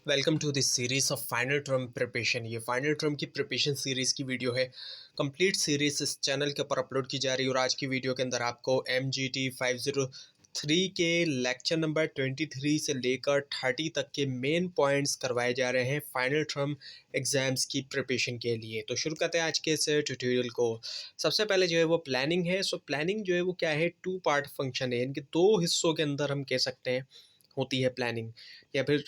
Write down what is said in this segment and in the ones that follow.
Welcome to this series of final term preparation. ये final term की preparation series की video है। Complete series इस चैनल के ऊपर अपलोड की जा रही है और आज की वीडियो के अंदर आपको MGT 503 के लेक्चर नंबर 23 से लेकर 30 तक के मेन पॉइंट्स करवाए जा रहे हैं फाइनल टर्म एग्ज़ाम्स की प्रिपरेशन के लिए। तो शुरू करते हैं आज के इस ट्यूटोरियल को। सबसे पहले जो है वो प्लानिंग है। सो प्लानिंग जो है वो क्या है, टू पार्ट फंक्शन है। इनके दो हिस्सों के अंदर हम कह सकते हैं होती है प्लानिंग, या फिर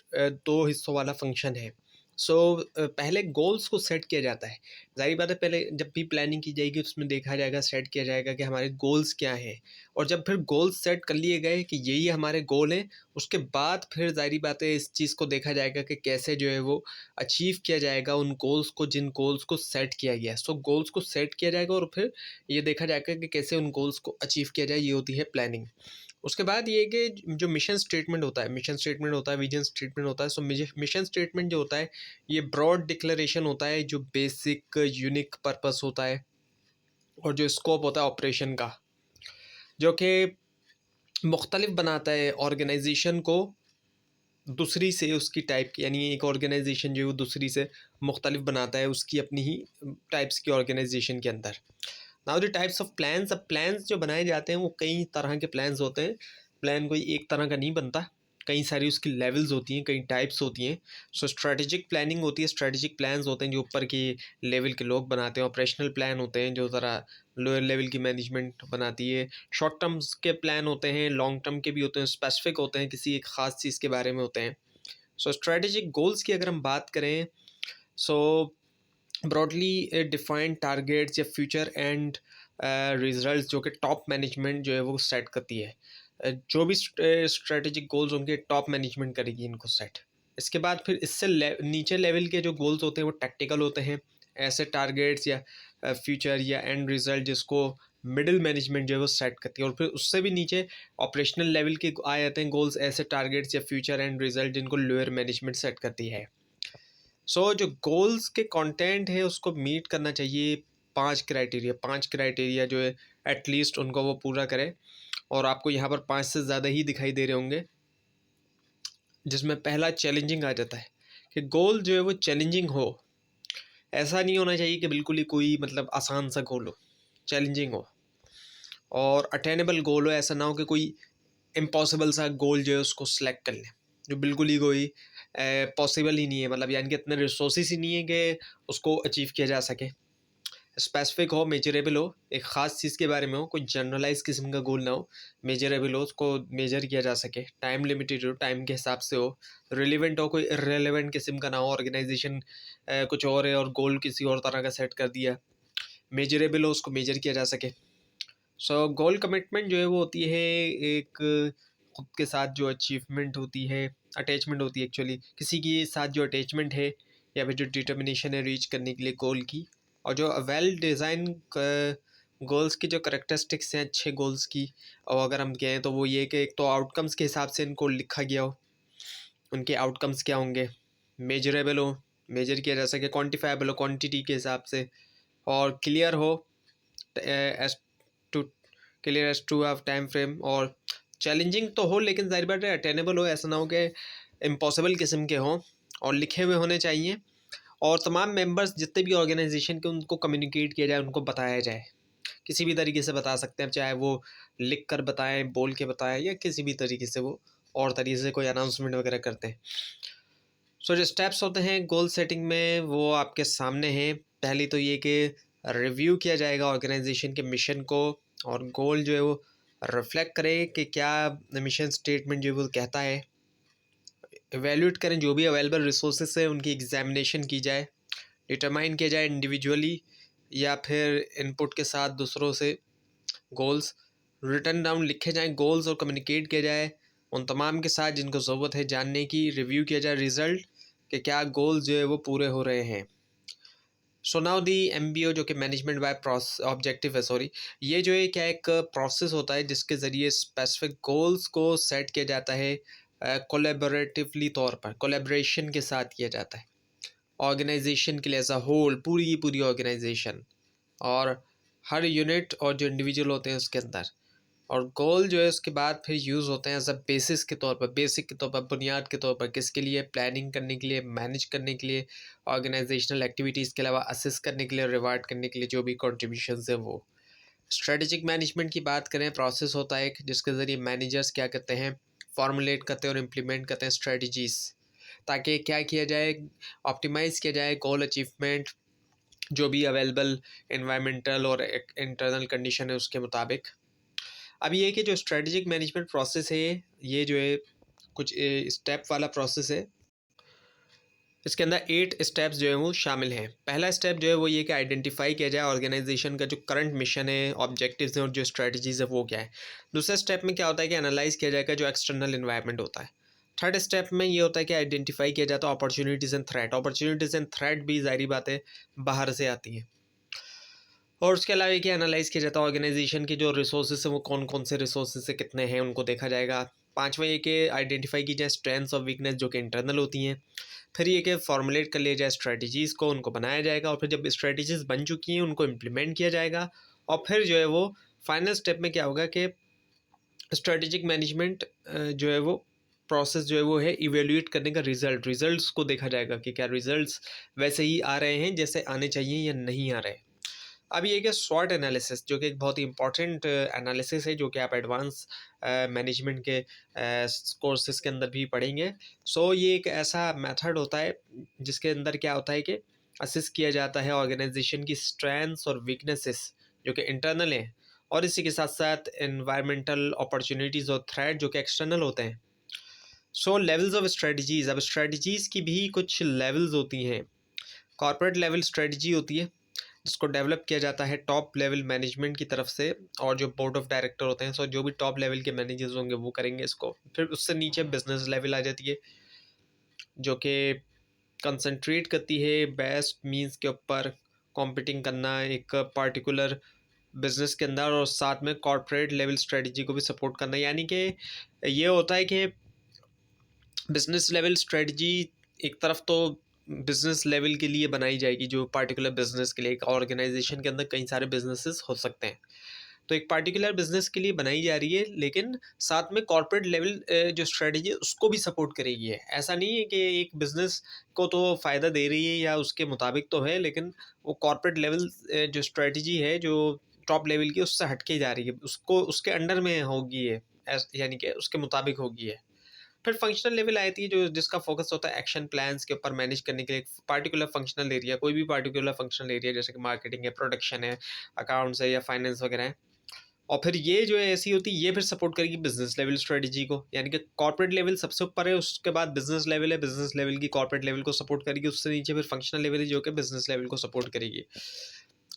दो हिस्सों वाला फंक्शन है। सो पहले गोल्स को सेट किया जाता है। ज़ाहिर बात है, पहले जब भी प्लानिंग की जाएगी उसमें देखा जाएगा, सेट किया जाएगा कि हमारे गोल्स क्या हैं। और जब फिर गोल्स सेट कर लिए गए कि यही हमारे गोल हैं, उसके बाद फिर ज़ाहिर बात है इस चीज़ को देखा जाएगा कि कैसे जो है वो अचीव किया जाएगा उन गोल्स को, जिन गोल्स को सेट किया गया है। सो गोल्स को सेट किया जाएगा और फिर ये देखा जाएगा कि कैसे उन गोल्स को अचीव किया जाए। ये होती है प्लानिंग। उसके बाद ये कि जो मिशन स्टेटमेंट होता है, विजन स्टेटमेंट होता है। सो मिशन स्टेटमेंट जो होता है, ये ब्रॉड डिक्लेरेशन होता है, जो बेसिक यूनिक पर्पस होता है और जो स्कोप होता है ऑपरेशन का, जो कि मुख्तलिफ बनाता है ऑर्गेनाइजेशन को दूसरी से, उसकी टाइप की। यानी एक ऑर्गेनाइजेशन जो है वो दूसरी से मुख्तलिफ बनाता है उसकी अपनी ही टाइप्स की ऑर्गेनाइजेशन के अंदर। Now the types of plans. अब प्लान्स जो बनाए जाते हैं वो कई तरह के प्लान्स होते हैं। प्लान कोई एक तरह का नहीं बनता, कई सारी उसकी लेवल्स होती हैं, कई टाइप्स होती हैं। सो स्ट्रेटेजिक प्लानिंग होती है, स्ट्रेटेजिक प्लान्स होते हैं जो ऊपर की लेवल के लोग बनाते हैं। ऑपरेशनल प्लान होते हैं जो ज़रा लोअर लेवल की मैनेजमेंट बनाती है। शॉर्ट टर्म्स के प्लान होते हैं, लॉन्ग टर्म के भी होते हैं, स्पेसिफिक होते हैं, किसी एक ख़ास चीज़ के बारे में होते हैं। सो स्ट्रेटेजिक गोल्स की अगर हम बात करें, सो ब्रॉडली डिफाइंड टारगेट्स या फ्यूचर एंड रिजल्ट्स जो कि टॉप मैनेजमेंट जो है वो सेट करती है। जो भी स्ट्रेटेजिक गोल्स होंगे टॉप मैनेजमेंट करेगी इनको सेट। इसके बाद फिर इससे नीचे लेवल के जो गोल्स होते हैं वो टैक्टिकल होते हैं। ऐसे टारगेट्स या फ्यूचर या एंड रिजल्ट जिसको मिडिल मैनेजमेंट जो है वो सेट करती है। और फिर उससे भी नीचे ऑपरेशनल लेवल के आ जाते हैं गोल्स, ऐसे टारगेट्स या फ्यूचर एंड रिजल्ट जिनको लोअर मैनेजमेंट सेट करती है। जो गोल्स के कंटेंट है उसको मीट करना चाहिए पांच क्राइटेरिया जो है एटलीस्ट उनको वो पूरा करे। और आपको यहाँ पर 5 से ज़्यादा ही दिखाई दे रहे होंगे, जिसमें पहला चैलेंजिंग आ जाता है कि गोल जो है वो चैलेंजिंग हो। ऐसा नहीं होना चाहिए कि बिल्कुल ही कोई मतलब आसान सा गोल हो, चैलेंजिंग हो और अटेनेबल गोल हो। ऐसा ना हो कि कोई इम्पॉसिबल सा गोल जो है उसको सिलेक्ट कर लें, जो बिल्कुल ही कोई पॉसिबल ही नहीं है, मतलब यानी कि इतने रिसोर्सेज ही नहीं है कि उसको अचीव किया जा सके। स्पेसिफिक हो, मेजरेबल हो, एक ख़ास चीज़ के बारे में हो, कोई जनरलाइज किस्म का गोल ना हो, मेजरेबल हो, उसको मेजर किया जा सके, टाइम लिमिटेड हो, टाइम के हिसाब से हो, रिलेवेंट हो, कोई इररिलेवेंट किस्म का ना हो, ऑर्गेनाइजेशन कुछ और है और गोल किसी और तरह का सेट कर दिया। मेजरेबल हो, उसको मेजर किया जा सके। गोल कमिटमेंट जो है वो होती है एक खुद के साथ जो अचीवमेंट होती है, अटैचमेंट होती है एक्चुअली, किसी के साथ जो अटैचमेंट है या फिर जो डिटर्मिनेशन है रीच करने के लिए गोल की। और जो वेल डिज़ाइन गोल्स की जो करेक्टरिस्टिक्स हैं अच्छे गोल्स की, और अगर हम कहें तो वो ये कि एक तो आउटकम्स के हिसाब से इनको लिखा गया हो, उनके आउटकम्स क्या होंगे, मेजरेबल हो, मेजर किया जा सके, क्वान्टिफाइबल हो, क्वान्टिटी के हिसाब से, और क्लियर हो as to clear as to have time frame, और चैलेंजिंग तो हो लेकिन ज़ाहिर बात है अटेनेबल हो। ऐसा ना हो कि इम्पॉसिबल किस्म के हों, और लिखे हुए होने चाहिए। और तमाम मेंबर्स जितने भी ऑर्गेनाइजेशन के उनको कम्युनिकेट किया जाए, उनको बताया जाए। किसी भी तरीके से बता सकते हैं, चाहे वो लिख कर बताएं, बोल के बताएं, या किसी भी तरीके से वो और तरीके से कोई अनाउंसमेंट वगैरह करते हैं। जो स्टेप्स होते हैं गोल सेटिंग में वो आपके सामने हैं। पहली तो ये कि रिव्यू किया जाएगा ऑर्गेनाइजेशन के मिशन को, और गोल जो है वो रिफ्लेक्ट करे कि क्या मिशन स्टेटमेंट जो है वो कहता है। एवेल्यूएट करें जो भी अवेलेबल रिसोर्सेस है, उनकी एग्जामिनेशन की जाए, डिटरमाइन किया जाए इंडिविजुअली या फिर इनपुट के साथ दूसरों से गोल्स, रिटर्न डाउन लिखे जाएं गोल्स और कम्युनिकेट किया जाए उन तमाम के साथ जिनको ज़रूरत है जानने की। रिव्यू किया जाए रिज़ल्ट कि क्या गोल्स जो है वो पूरे हो रहे हैं। सो नाउ दी MBO जो कि मैनेजमेंट बाय प्रोसेस ऑब्जेक्टिव है, सॉरी, ये जो है क्या एक प्रोसेस होता है जिसके ज़रिए स्पेसिफिक गोल्स को सेट किया जाता है कोलेबोरेटिवली तौर पर, कोलेब्रेशन के साथ किया जाता है ऑर्गेनाइजेशन के लिए एज अ होल, पूरी की पूरी ऑर्गेनाइजेशन और हर यूनिट और जो इंडिविजुअल होते हैं उसके अंदर। और गोल जो है उसके बाद फिर यूज़ होते हैं एज अ बेसिस के तौर पर, बेसिक के तौर पर, बुनियाद के तौर पर, किसके लिए? प्लानिंग करने के लिए, मैनेज करने के लिए, ऑर्गेनाइजेशनल एक्टिविटीज़ के अलावा असिस्ट करने के लिए, रिवार्ड करने के लिए, जो भी कॉन्ट्रीब्यूशंस है वो। स्ट्रेटेजिक मैनेजमेंट की बात करें, प्रोसेस होता है एक जिसके ज़रिए मैनेजर्स क्या करते हैं? फॉर्मुलेट करते हैं और इम्प्लीमेंट करते हैं स्ट्रेटजीज़, ताकि क्या किया जाए? ऑप्टिमाइज़ किया जाए गोल अचीवमेंट, जो भी अवेलेबल एनवायरमेंटल और इंटरनल कंडीशन है उसके मुताबिक। अब ये कि जो स्ट्रेटजिक मैनेजमेंट प्रोसेस है ये जो है कुछ स्टेप वाला प्रोसेस है। इसके अंदर 8 स्टेप्स जो है वो शामिल हैं। पहला स्टेप जो है वो ये कि आइडेंटिफाई किया जाए ऑर्गेनाइजेशन का जो करंट मिशन है, ऑब्जेक्टिव्स हैं और जो स्ट्रेटजीज़ है वो क्या है। दूसरे स्टेप में क्या होता है कि एनालाइज किया जाएगा जो एक्सटर्नल इन्वायरमेंट होता है। थर्ड स्टेप में ये होता है कि आइडेंटिफाई किया जाता है opportunities and threat. Opportunities and threat भी ज़ाहिर बात है बाहर से आती हैं। और उसके अलावा ये कि एनालाइज़ किया जाता है ऑर्गेनाइजेशन के जो रिसोर्सेज हैं वो कौन कौन से रिसोर्सेज से कितने हैं उनको देखा जाएगा। पाँचवा ये कि आइडेंटिफाई की जाए स्ट्रेंथ्स और वीकनेस जो कि इंटरनल होती हैं। फिर ये कि फॉर्मुलेट कर लिया जाए स्ट्रेटजीज़ को, उनको बनाया जाएगा और फिर जब स्ट्रेटजीज़ बन चुकी हैं उनको इम्प्लीमेंट किया जाएगा। और फिर जो है वो फाइनल स्टेप में क्या होगा कि स्ट्रेटेजिक मैनेजमेंट जो है वो प्रोसेस जो है वो है इवेल्यूएट करने का रिजल्ट्स को देखा जाएगा कि क्या रिजल्ट्स वैसे ही आ रहे हैं जैसे आने चाहिए या नहीं आ रहे। अब ये क्या स्वॉट एनालिसिस जो कि एक बहुत ही इंपॉर्टेंट एनालिसिस है जो कि आप एडवांस मैनेजमेंट के कोर्सेज के अंदर भी पढ़ेंगे। सो ये एक ऐसा मेथड होता है जिसके अंदर क्या होता है कि असिस किया जाता है ऑर्गेनाइजेशन की स्ट्रेंथ्स और वीकनेसेस जो कि इंटरनल हैं और इसी के साथ साथ एनवायरमेंटल अपॉर्चुनिटीज़ और थ्रेट जो कि एक्सटर्नल होते हैं। सो लेवल्स ऑफ स्ट्रेटजीज़, अब स्ट्रेटजीज़ की भी कुछ लेवल्स होती हैं। कॉर्पोरेट लेवल स्ट्रेटजी होती है जिसको डेवलप किया जाता है टॉप लेवल मैनेजमेंट की तरफ से और जो बोर्ड ऑफ डायरेक्टर होते हैं। सो जो भी टॉप लेवल के मैनेजर्स होंगे वो करेंगे इसको। फिर उससे नीचे बिजनेस लेवल आ जाती है जो कि कंसंट्रेट करती है बेस्ट मीन्स के ऊपर कॉम्पिटिंग करना एक पर्टिकुलर बिजनेस के अंदर और साथ में कॉर्पोरेट लेवल स्ट्रेटजी को भी सपोर्ट करना। यानी कि ये होता है कि बिजनेस लेवल स्ट्रेटजी एक तरफ तो बिजनेस लेवल के लिए बनाई जाएगी जो पर्टिकुलर बिजनेस के लिए, एक ऑर्गेनाइजेशन के अंदर कई सारे बिजनेसेस हो सकते हैं तो एक पर्टिकुलर बिजनेस के लिए बनाई जा रही है लेकिन साथ में कॉर्पोरेट लेवल जो स्ट्रेटजी है उसको भी सपोर्ट करेगी है। ऐसा नहीं है कि एक बिजनेस को तो फ़ायदा दे रही है या उसके मुताबिक तो है लेकिन वो कॉर्पोरेट लेवल जो स्ट्रेटजी है जो टॉप लेवल की उससे हट के जा रही है, उसको उसके अंडर में होगी है, यानी कि उसके मुताबिक होगी है। फिर फंक्शनल लेवल आती है जो जिसका फोकस होता है एक्शन प्लान्स के ऊपर मैनेज करने के लिए एक पार्टिकुलर फंक्शनल एरिया, कोई भी पार्टिकुलर फंक्शनल एरिया जैसे कि मार्केटिंग है, प्रोडक्शन है, अकाउंट्स है या फाइनेंस वगैरह है। और फिर ये जो है ऐसी होती है ये फिर सपोर्ट करेगी बिजनेस लेवल स्ट्रेटजी को, यानी कि कॉर्पोरेट लेवल सबसे ऊपर है, उसके बाद बिजनेस लेवल है, बिजनेस लेवल की कॉर्पोरेट लेवल को सपोर्ट करेगी, उससे नीचे फिर फंक्शनल लेवल है जो कि बिजनेस लेवल को सपोर्ट करेगी।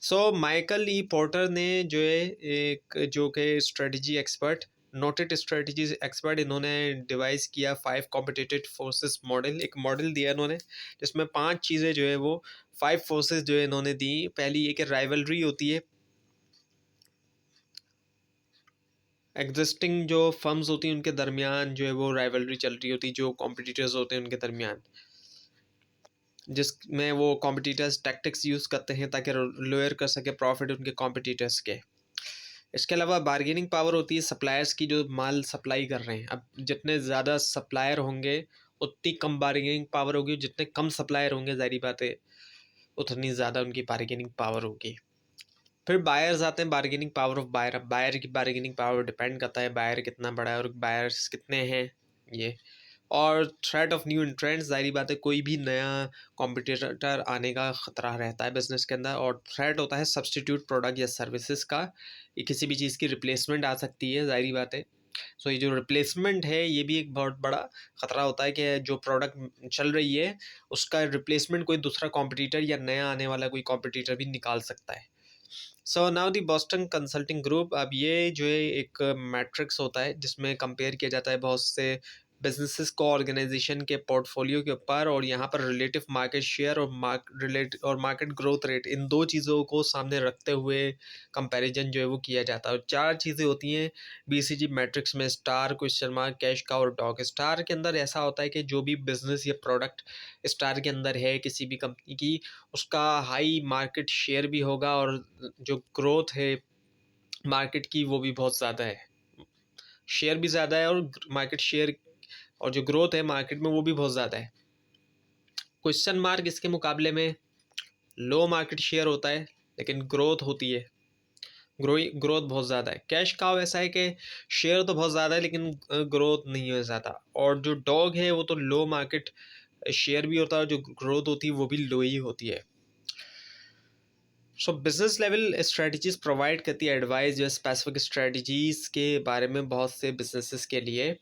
सो माइकल ई पोर्टर ने जो है एक जो कि strategy expert, noted strategy expert, इन्होंने डिवाइस किया 5 कॉम्पिटिटिव फोर्सेस मॉडल, एक मॉडल दिया इन्होंने जिसमें 5 चीज़ें जो है वो 5 फोर्सेस जो है इन्होंने दी। पहली एक राइवलरी होती है, एग्जिस्टिंग जो फर्म्स होती हैं उनके दरमियान जो है वो राइवलरी चल रही होती है, जो कॉम्पिटिटर्स होते हैं उनके दरमियान, जिसमें वो कॉम्पिटिटर्स टैक्टिक्स यूज़ करते हैं ताकि लोअर कर सके प्रॉफिट उनके कॉम्पिटिटर्स के। इसके अलावा बार्गेनिंग पावर होती है सप्लायर्स की जो माल सप्लाई कर रहे हैं। अब जितने ज़्यादा सप्लायर होंगे उतनी कम बार्गेनिंग पावर होगी, जितने कम सप्लायर होंगे ज़ाहिर बात है उतनी ज़्यादा उनकी बार्गेनिंग पावर होगी। फिर बायर्स आते हैं, बार्गेनिंग पावर ऑफ बायर। अब बायर की बार्गेनिंग पावर डिपेंड करता है बायर कितना बड़ा है और बायर्स कितने हैं ये। और थ्रेट ऑफ न्यू एंट्रेंट्स, ज़ाहिर बात है कोई भी नया कॉम्पिटिटर आने का ख़तरा रहता है बिजनेस के अंदर। और थ्रेट होता है सब्सटीट्यूट प्रोडक्ट या सर्विसेज का, ये किसी भी चीज़ की रिप्लेसमेंट आ सकती है ज़ाहिर बात है। सो ये जो रिप्लेसमेंट है ये भी एक बहुत बड़ा ख़तरा होता है कि जो प्रोडक्ट चल रही है उसका रिप्लेसमेंट कोई दूसरा कॉम्पिटिटर या नया आने वाला कोई कॉम्पिटिटर भी निकाल सकता है। So now the Boston consulting group, अब ये जो है एक मैट्रिक्स होता है जिसमें कंपेयर किया जाता है बहुत से बिजनेसेस को ऑर्गेनाइजेशन के पोर्टफोलियो के ऊपर, और यहाँ पर रिलेटिव मार्केट शेयर और मार्केट ग्रोथ रेट, इन दो चीज़ों को सामने रखते हुए कंपैरिजन जो है वो किया जाता है। और 4 चीज़ें होती हैं बीसीजी मैट्रिक्स में, स्टार, क्वेश्चन मार्क, कैश का और डॉग। स्टार के अंदर ऐसा होता है कि जो भी बिजनेस या प्रोडक्ट स्टार के अंदर है किसी भी कंपनी की, उसका हाई मार्केट शेयर भी होगा और जो ग्रोथ है मार्केट की वो भी बहुत ज़्यादा है। शेयर भी ज़्यादा है और मार्केट शेयर और जो ग्रोथ है मार्केट में वो भी बहुत ज़्यादा है। क्वेश्चन मार्क इसके मुकाबले में लो मार्केट शेयर होता है लेकिन ग्रोथ होती है, ग्रोथ बहुत ज़्यादा है। कैश काउ ऐसा है कि शेयर तो बहुत ज़्यादा है लेकिन ग्रोथ नहीं है ज़्यादा। और जो डॉग है वो तो लो मार्केट शेयर भी होता है, जो ग्रोथ होती है वो भी लो ही होती है। सो बिजनेस लेवल स्ट्रेटजीज प्रोवाइड करती है एडवाइस जो स्पेसिफिक स्ट्रेटजीज के बारे में बहुत से बिजनेसेस के लिए।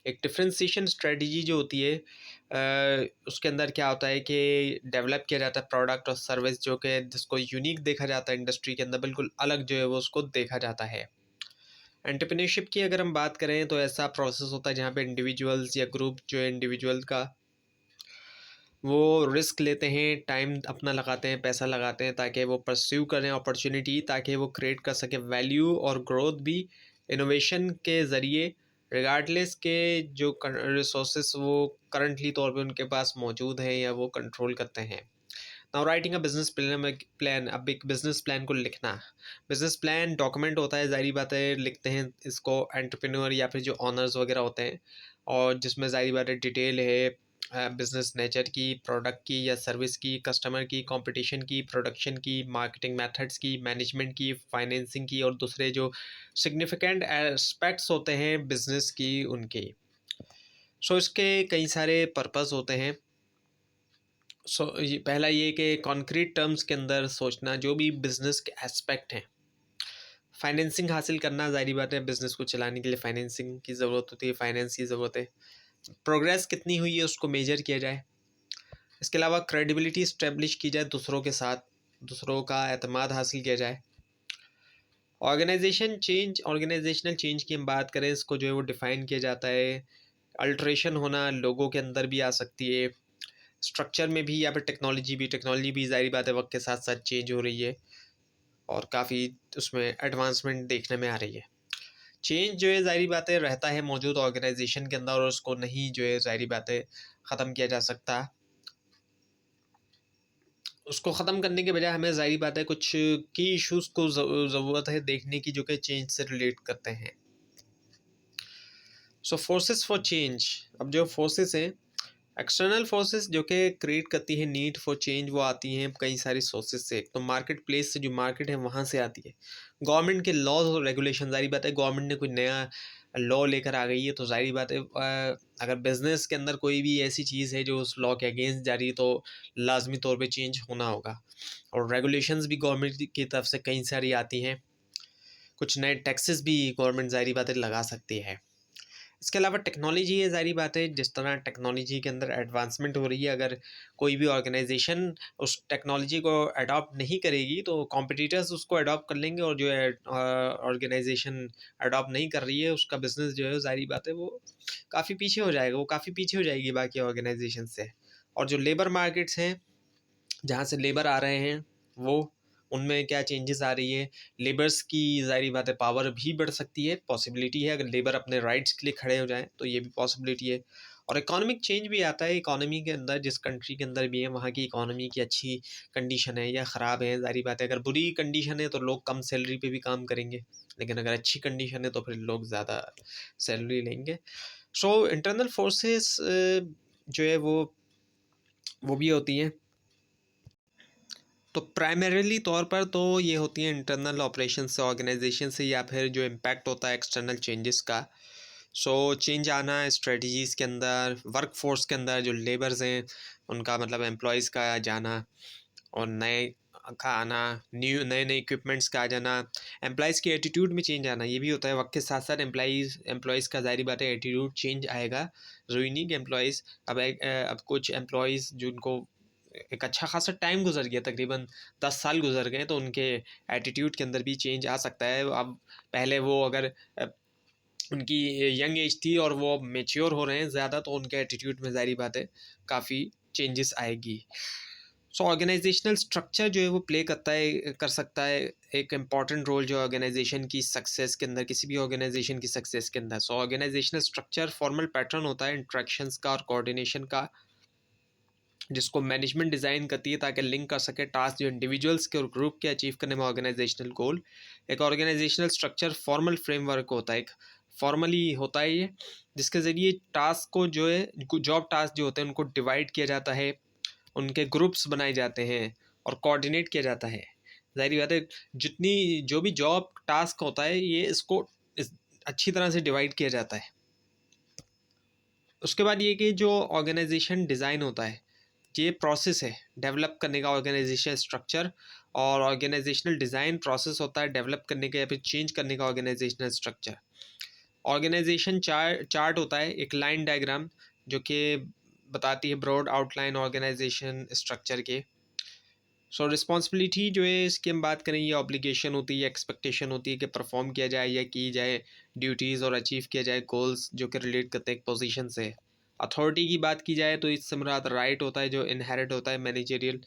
एक डिफरेंशिएशन स्ट्रेटजी जो होती है उसके अंदर क्या होता है कि डेवलप किया जाता है प्रोडक्ट और सर्विस जो कि जिसको यूनिक देखा जाता है इंडस्ट्री के अंदर, बिल्कुल अलग जो है वो उसको देखा जाता है। एंटरप्रेन्योरशिप की अगर हम बात करें तो ऐसा प्रोसेस होता है जहाँ पे इंडिविजुअल्स या ग्रुप जो है इंडिविजुअल का वो रिस्क लेते हैं, टाइम अपना लगाते हैं, पैसा लगाते हैं ताकि वो परस्यू करें अपॉर्चुनिटी, ताकि वो क्रिएट कर सके वैल्यू और ग्रोथ भी इनोवेशन के ज़रिए, रिगार्डलेस के जो रिसोर्सेस वो करंटली तौर पे उनके पास मौजूद हैं या वो कंट्रोल करते हैं। Now writing a business plan, अब एक बिजनेस प्लान को लिखना, बिजनेस प्लान डॉक्यूमेंट होता है, जारी बात है लिखते हैं इसको एंटरप्रेन्योर या फिर जो ऑनर्स वगैरह होते हैं, और जिसमें जारी बात है डिटेल है बिजनेस नेचर की, प्रोडक्ट की या सर्विस की, कस्टमर की, कंपटीशन की, प्रोडक्शन की, मार्केटिंग मेथड्स की, मैनेजमेंट की, फाइनेंसिंग की और दूसरे जो सिग्निफिकेंट एस्पेक्ट्स होते हैं बिजनेस की उनके। सो इसके कई सारे पर्पस होते हैं। ये पहला ये कि कॉन्क्रीट टर्म्स के अंदर सोचना जो भी बिजनेस के एस्पेक्ट हैं। फाइनेंसिंग हासिल करना, ज़ाहिर बात है बिजनेस को चलाने के लिए फाइनेंसिंग की ज़रूरत होती है, फाइनेंस की ज़रूरत है। प्रोग्रेस कितनी हुई है उसको मेजर किया जाए। इसके अलावा क्रेडिबिलिटी इस्टेब्लिश की जाए दूसरों के साथ, दूसरों का एतमाद हासिल किया जाए। ऑर्गेनाइजेशनल चेंज की हम बात करें, इसको जो है वो डिफ़ाइन किया जाता है। अल्ट्रेशन होना लोगों के अंदर भी आ सकती है, स्ट्रक्चर में भी या फिर टेक्नोलॉजी भी ज़ाहिर बात है वक्त के साथ साथ चेंज हो रही है और काफ़ी उसमें एडवांसमेंट देखने में आ रही है। चेंज जो है ज़ाहिर बात है रहता है मौजूद ऑर्गेनाइजेशन के अंदर और उसको नहीं जो है ज़ाहिर बात है ख़त्म किया जा सकता। उसको ख़त्म करने के बजाय हमें ज़ाहिर बात है कुछ की इश्यूज़ को ज़रूरत है देखने की जो कि चेंज से रिलेट करते हैं। सो फोर्सेस फॉर चेंज, अब जो फोर्सेस हैं एक्सटर्नल फोर्सेस जो कि क्रिएट करती है नीड फॉर चेंज, वो आती हैं कई सारी सोर्सेज से। एक तो मार्केट प्लेस से, जो मार्केट है वहाँ से आती है। गवर्नमेंट के लॉज और रेगुलेशन, जारी बात है गवर्नमेंट ने कोई नया लॉ लेकर आ गई है तो जारी बात है अगर बिजनेस के अंदर कोई भी ऐसी चीज़ है जो उस लॉ के अगेंस्ट जा रही है तो लाजमी तौर पे चेंज होना होगा। और रेगुलेशंस भी गवर्नमेंट की तरफ से कई सारी आती हैं, कुछ नए टैक्सेस भी गवर्नमेंट जारी बात है लगा सकती है। इसके अलावा टेक्नोलॉजी है, ज़ाहिर बात है जिस तरह टेक्नोलॉजी के अंदर एडवांसमेंट हो रही है, अगर कोई भी ऑर्गेनाइजेशन उस टेक्नोलॉजी को अडॉप्ट नहीं करेगी तो कॉम्पिटिटर्स उसको अडॉप्ट कर लेंगे, और जो है ऑर्गेनाइजेशन अडॉप्ट नहीं कर रही है उसका बिजनेस जो है ज़ाहिर बात है वो काफ़ी पीछे हो जाएगा, वो काफ़ी पीछे हो जाएगी बाकी ऑर्गेनाइजेशन से। और जो लेबर मार्केट्स हैं जहाँ से लेबर आ रहे हैं वो, उनमें क्या चेंजेस आ रही है, लेबर्स की ज़ाहिर बात है पावर भी बढ़ सकती है, पॉसिबिलिटी है अगर लेबर अपने राइट्स के लिए खड़े हो जाएं तो ये भी पॉसिबिलिटी है। और इकोनॉमिक चेंज भी आता है, इकोनॉमी के अंदर जिस कंट्री के अंदर भी है वहाँ की इकोनॉमी की अच्छी कंडीशन है या ख़राब है, ज़ाहिर बात है अगर बुरी कंडीशन है तो लोग कम सैलरी पे भी काम करेंगे, लेकिन अगर अच्छी कंडीशन है तो फिर लोग ज़्यादा सैलरी लेंगे। सो इंटरनल फोर्सेस जो है वो भी होती हैं। तो प्राइमरीली तौर पर तो ये होती हैं इंटरनल ऑपरेशन से, ऑर्गेनाइजेशन से, या फिर जो इम्पैक्ट होता है एक्सटर्नल चेंजेस का। सो चेंज आना स्ट्रेटजीज़ के अंदर, वर्क फोर्स के अंदर जो लेबर्स हैं उनका मतलब एम्प्लॉयज़ का जाना और नए का आना, नए नए इक्विपमेंट्स का आ जाना, एम्प्लॉयज़ की एटीट्यूड में चेंज आना, ये भी होता है। वक्त के साथ साथ एम्प्लॉयज़ का ज़ाहिर बात है एटीट्यूड चेंज आएगा, ज़रूरी नहीं कि एम्प्लॉयज़ अब कुछ एम्प्लॉयज़ जिनको एक अच्छा खासा टाइम गुजर गया, तकरीबन 10 साल गुजर गए, तो उनके एटीट्यूड के अंदर भी चेंज आ सकता है। अब पहले वो अगर उनकी यंग एज थी और वो मेच्योर हो रहे हैं ज़्यादा तो उनके एटीट्यूड में ज़ाहिर बात है काफ़ी चेंजेस आएगी। सो ऑर्गेनाइजेशनल स्ट्रक्चर जो है वो प्ले करता है कर सकता है एक इम्पॉर्टेंट रोल जो ऑर्गेनाइजेशन की सक्सेस के अंदर, किसी भी ऑर्गेनाइजेशन की सक्सेस के अंदर। सो ऑर्गेनाइजेशनल स्ट्रक्चर फॉर्मल पैटर्न होता है इंट्रैक्शंस का और कोऑर्डिनेशन का, जिसको मैनेजमेंट डिज़ाइन करती है ताकि लिंक कर सके टास्क जो इंडिविजुअल्स के और ग्रुप के अचीव करने में ऑर्गेनाइजेशनल गोल। एक ऑर्गेनाइजेशनल स्ट्रक्चर फॉर्मल फ्रेमवर्क होता है, एक फॉर्मली होता है ये, जिसके ज़रिए टास्क को जो है, जॉब टास्क जो होते हैं उनको डिवाइड किया जाता है, उनके ग्रुप्स बनाए जाते हैं और कोऑर्डिनेट किया जाता है। ज़ाहिर बात है, जितनी जो भी जॉब टास्क होता है ये इसको अच्छी तरह से डिवाइड किया जाता है। उसके बाद ये कि जो ऑर्गेनाइजेशन डिज़ाइन होता है, ये प्रोसेस है डेवलप करने का, ऑर्गेनाइजेशन स्ट्रक्चर और ऑर्गेनाइजेशनल डिज़ाइन प्रोसेस होता है डेवलप करने का या फिर चेंज करने का ऑर्गेनाइजेशनल स्ट्रक्चर। ऑर्गेनाइजेशन चार्ट होता है, एक लाइन डायग्राम जो कि बताती है ब्रॉड आउटलाइन ऑर्गेनाइजेशन स्ट्रक्चर के। सो रिस्पॉन्सिबिलिटी जो है इसकी हम बात करें, ये ऑब्लिगेशन होती है, एक्सपेक्टेशन होती है कि परफॉर्म किया जाए या की जाए ड्यूटीज़ और अचीव किया जाए गोल्स जो कि रिलेट करते हैं एक पोजीशन से। अथॉरिटी की बात की जाए तो इससे मुराद राइट होता है जो इनहेरिट होता है मैनेजरियल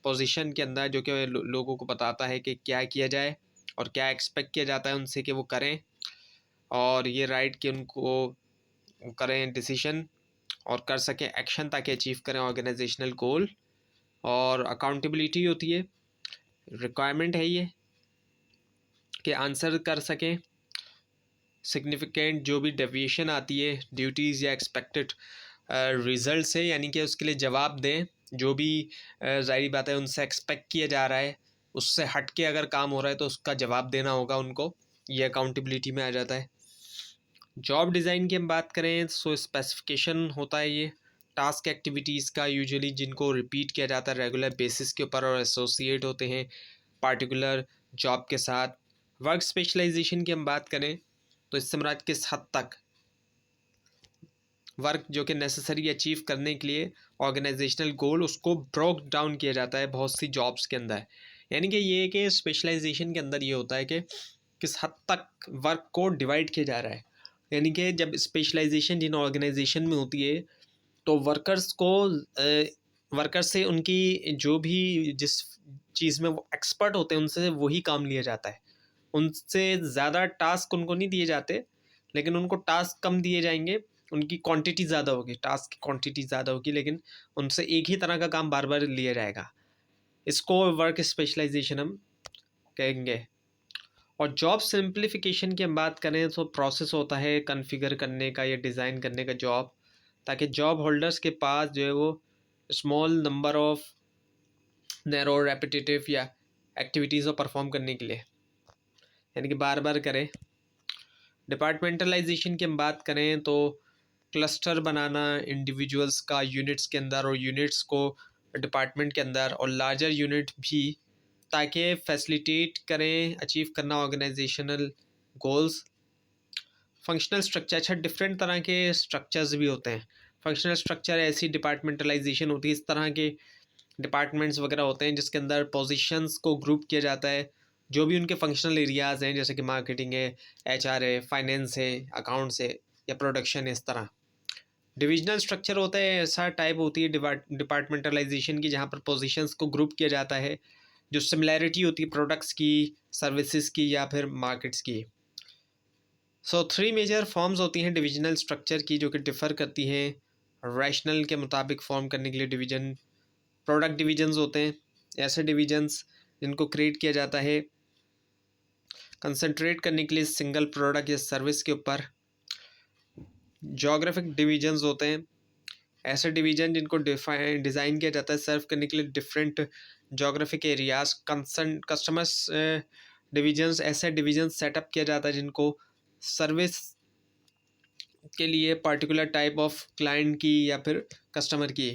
पोजीशन के अंदर, जो कि लोगों को बताता है कि क्या किया जाए और क्या एक्सपेक्ट किया जाता है उनसे कि वो करें, और ये राइट कि उनको करें डिसीजन और कर सकें एक्शन ताकि अचीव करें ऑर्गेनाइजेशनल गोल। और अकाउंटेबिलिटी होती है, रिक्वायरमेंट है ये कि आंसर कर सकें सिग्निफिकेंट जो भी डेविएशन आती है ड्यूटीज़ या एक्सपेक्टेड रिज़ल्ट से, यानी कि उसके लिए जवाब दें जो भी ज़ाहिर बात है उनसे एक्सपेक्ट किया जा रहा है, उससे हट के अगर काम हो रहा है तो उसका जवाब देना होगा उनको, ये अकाउंटेबिलिटी में आ जाता है। जॉब डिज़ाइन की हम बात करें सो स्पेसिफिकेशन होता है ये टास्क एक्टिविटीज़ का, यूजुअली जिनको रिपीट किया जाता है रेगुलर बेसिस के ऊपर और एसोसिएट होते हैं पार्टिकुलर जॉब के साथ। वर्क स्पेशलाइजेशन की हम बात करें तो इससे मुराद किस हद तक वर्क जो कि नेसेसरी अचीव करने के लिए ऑर्गेनाइजेशनल गोल उसको ब्रोक डाउन किया जाता है बहुत सी जॉब्स के अंदर। यानी कि ये कि स्पेशलाइजेशन के अंदर ये होता है कि किस हद तक वर्क को डिवाइड किया जा रहा है। यानी कि जब स्पेशलाइजेशन जिन ऑर्गेनाइजेशन में होती है तो वर्कर्स से उनकी जो भी जिस चीज़ में वो एक्सपर्ट होते हैं उनसे वही काम लिया जाता है, उनसे ज़्यादा टास्क उनको नहीं दिए जाते, लेकिन उनको टास्क कम दिए जाएंगे, उनकी क्वांटिटी ज़्यादा होगी, टास्क की क्वांटिटी ज़्यादा होगी, लेकिन उनसे एक ही तरह का काम बार बार लिया जाएगा। इसको वर्क स्पेशलाइजेशन हम कहेंगे। और जॉब सिंप्लीफिकेशन की हम बात करें तो प्रोसेस होता है कॉन्फ़िगर करने का या डिज़ाइन करने का जॉब, ताकि जॉब होल्डर्स के पास जो है वो small number of narrow repetitive या एक्टिविटीज़ को परफॉर्म करने के लिए, यानी कि बार बार करें। डिपार्टमेंटलाइजेशन की हम बात करें तो क्लस्टर बनाना इंडिविजुअल्स का यूनिट्स के अंदर और यूनिट्स को डिपार्टमेंट के अंदर और लार्जर यूनिट भी, ताकि फैसिलिटेट करें अचीव करना ऑर्गेनाइजेशनल गोल्स। फंक्शनल स्ट्रक्चर, अच्छा डिफरेंट तरह के स्ट्रक्चर्स भी होते हैं। फंक्शनल स्ट्रक्चर ऐसी डिपार्टमेंटलाइजेशन होती है, इस तरह के डिपार्टमेंट्स वगैरह होते हैं जिसके अंदर पोजीशंस को ग्रुप किया जाता है, जो भी उनके फंक्शनल एरियाज़ हैं जैसे कि मार्केटिंग है, एचआर है, फाइनेंस है, अकाउंट्स है या प्रोडक्शन है, इस तरह। डिविजनल स्ट्रक्चर होता है, ऐसा टाइप होती है डिपार्टमेंटलाइजेशन की जहाँ पर पोजीशंस को ग्रुप किया जाता है, जो सिमिलैरिटी होती है प्रोडक्ट्स की, सर्विसेज की या फिर मार्केट्स की। सो 3 मेजर फॉर्म्स होती हैं डिविजनल स्ट्रक्चर की जो कि डिफ़र करती हैं रैशनल के मुताबिक फॉर्म करने के लिए। डिवीजन प्रोडक्ट डिवीजन्स होते हैं, ऐसे डिवीजन्स जिनको क्रिएट किया जाता है कंसंट्रेट करने के लिए सिंगल प्रोडक्ट या सर्विस के ऊपर। जोग्राफिक डिवीजन्स होते हैं, ऐसे डिवीजन जिनको डिज़ाइन किया जाता है सर्व करने के लिए different geographic areas. Customers divisions, ऐसे डिवीजन सेटअप किया जाता है जिनको सर्विस के लिए पर्टिकुलर टाइप ऑफ क्लाइंट की या फिर कस्टमर की।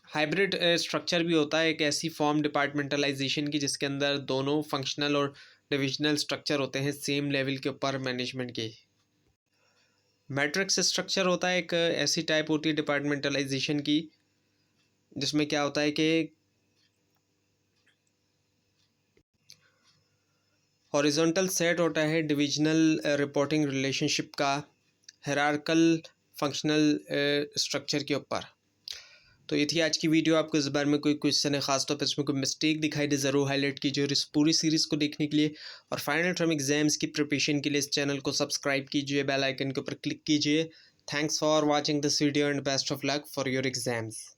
हाइब्रिड स्ट्रक्चर भी होता है, एक ऐसी फॉर्म डिपार्टमेंटलाइजेशन की जिसके अंदर दोनों फंक्शनल और डिविजनल स्ट्रक्चर होते हैं सेम लेवल के ऊपर मैनेजमेंट के। मैट्रिक्स स्ट्रक्चर होता है, एक ऐसी टाइप होती है डिपार्टमेंटलाइजेशन की जिसमें क्या होता है कि हॉरिजॉन्टल सेट होता है डिविजनल रिपोर्टिंग रिलेशनशिप का हायरार्किकल फंक्शनल स्ट्रक्चर के ऊपर। तो ये थी आज की वीडियो। आपको इस बारे में कोई क्वेश्चन है, खासतौर पर इसमें कोई मिस्टेक दिखाई दे ज़रूर हाईलाइट कीजिए। और इस पूरी सीरीज़ को देखने के लिए और फाइनल टर्म एग्जाम्स की प्रिपरेशन के लिए इस चैनल को सब्सक्राइब कीजिए, बेल आइकन के ऊपर क्लिक कीजिए। Thanks for watching this video and best of luck for your exams.